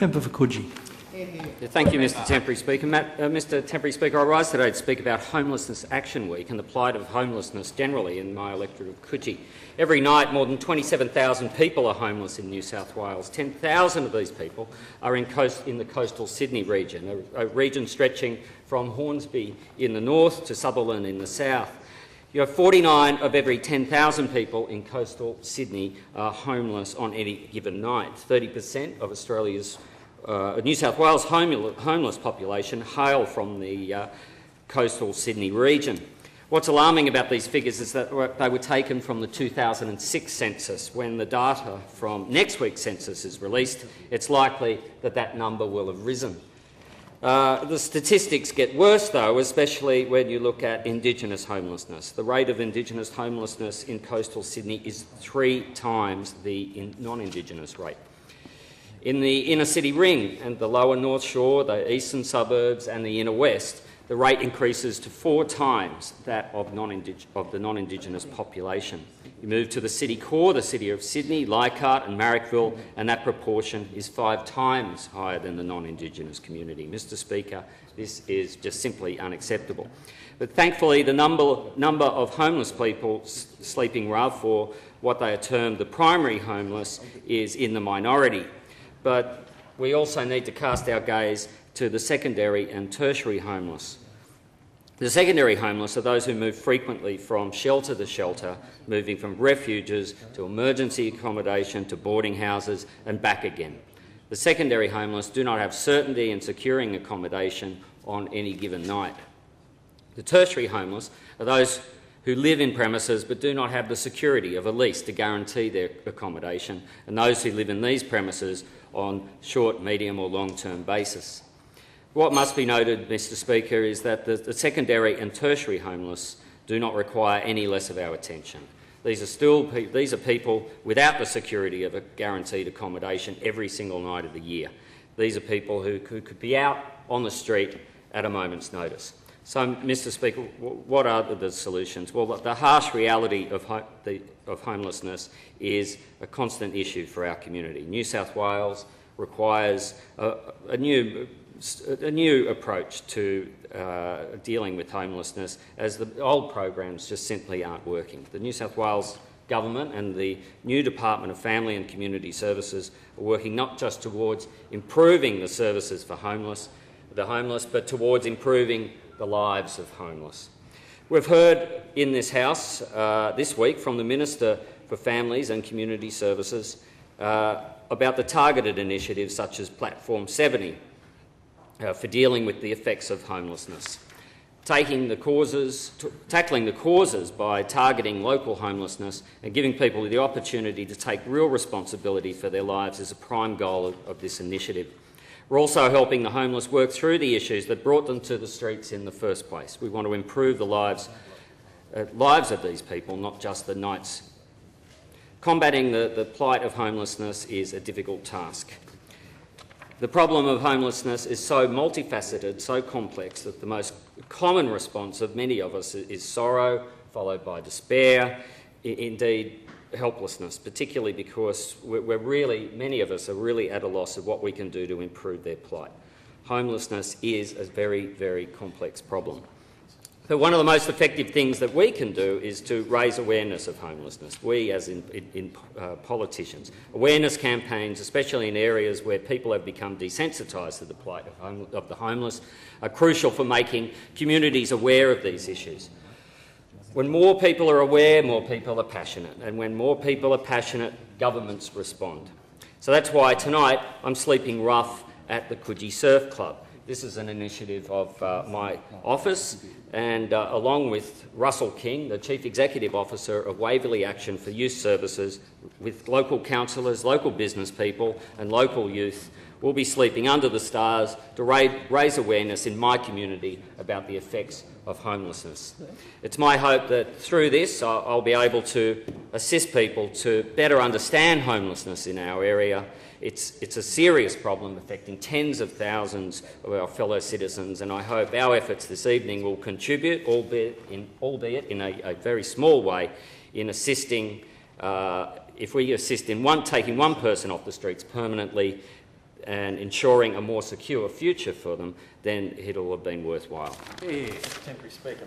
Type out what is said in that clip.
Member for Coogee. Thank you, Mr Temporary Speaker. Mr Temporary Speaker, I rise today to speak about Homelessness Action Week and the plight of homelessness generally in my electorate of Coogee. Every night, more than 27,000 people are homeless in New South Wales. 10,000 of these people are in the coastal Sydney region, a region stretching from Hornsby in the north to Sutherland in the south. You have 49 of every 10,000 people in coastal Sydney are homeless on any given night. 30% of Australia's New South Wales homeless population hail from the coastal Sydney region. What's alarming about these figures is that they were taken from the 2006 census. When the data from next week's census is released, it's likely that that number will have risen. The statistics get worse, though, especially when you look at Indigenous homelessness. The rate of Indigenous homelessness in coastal Sydney is 3 times the non-Indigenous rate. In the inner city ring and the lower North Shore, the eastern suburbs and the inner west, the rate increases to 4 times that of the non-Indigenous population. You move to the city core, the city of Sydney, Leichhardt and Marrickville, and that proportion is 5 times higher than the non-Indigenous community. Mr Speaker, this is just simply unacceptable. But thankfully, the number of homeless people sleeping rough, for what they are termed the primary homeless, is in the minority. But we also need to cast our gaze to the secondary and tertiary homeless. The secondary homeless are those who move frequently from shelter to shelter, moving from refuges to emergency accommodation to boarding houses and back again. The secondary homeless do not have certainty in securing accommodation on any given night. The tertiary homeless are those who live in premises but do not have the security of a lease to guarantee their accommodation, and those who live in these premises on short, medium or long-term basis. What must be noted, Mr Speaker, is that the secondary and tertiary homeless do not require any less of our attention. These are people without the security of a guaranteed accommodation every single night of the year. These are people who could be out on the street at a moment's notice. So, Mr Speaker, what are the solutions? Well, the harsh reality of homelessness is a constant issue for our community. New South Wales requires a new approach to dealing with homelessness, as the old programs just simply aren't working. The New South Wales Government and the new Department of Family and Community Services are working not just towards improving the services for the homeless, but towards improving the lives of homeless. We've heard in this House this week from the Minister for Families and Community Services about the targeted initiatives such as Platform 70 for dealing with the effects of homelessness. Tackling the causes by targeting local homelessness and giving people the opportunity to take real responsibility for their lives is a prime goal of this initiative. We're also helping the homeless work through the issues that brought them to the streets in the first place. We want to improve the lives of these people, not just the nights. Combating the plight of homelessness is a difficult task. The problem of homelessness is so multifaceted, so complex, that the most common response of many of us is sorrow, followed by despair, indeed helplessness, particularly because many of us are really at a loss of what we can do to improve their plight. Homelessness is a very, very complex problem. But one of the most effective things that we can do is to raise awareness of homelessness, we as in politicians. Awareness campaigns, especially in areas where people have become desensitised to the plight of the homeless, are crucial for making communities aware of these issues. When more people are aware, more people are passionate. And when more people are passionate, governments respond. So that's why tonight I'm sleeping rough at the Coogee Surf Club. This is an initiative of my office, and along with Russell King, the Chief Executive Officer of Waverley Action for Youth Services, with local councillors, local business people and local youth, we'll be sleeping under the stars to raise awareness in my community about the effects of homelessness. It's my hope that through this I'll be able to assist people to better understand homelessness in our area. It's a serious problem affecting tens of thousands of our fellow citizens, and I hope our efforts this evening will contribute, albeit in a very small way, in assisting. If we assist in taking one person off the streets permanently, and ensuring a more secure future for them, then it'll have been worthwhile. Yeah, temporary speaker.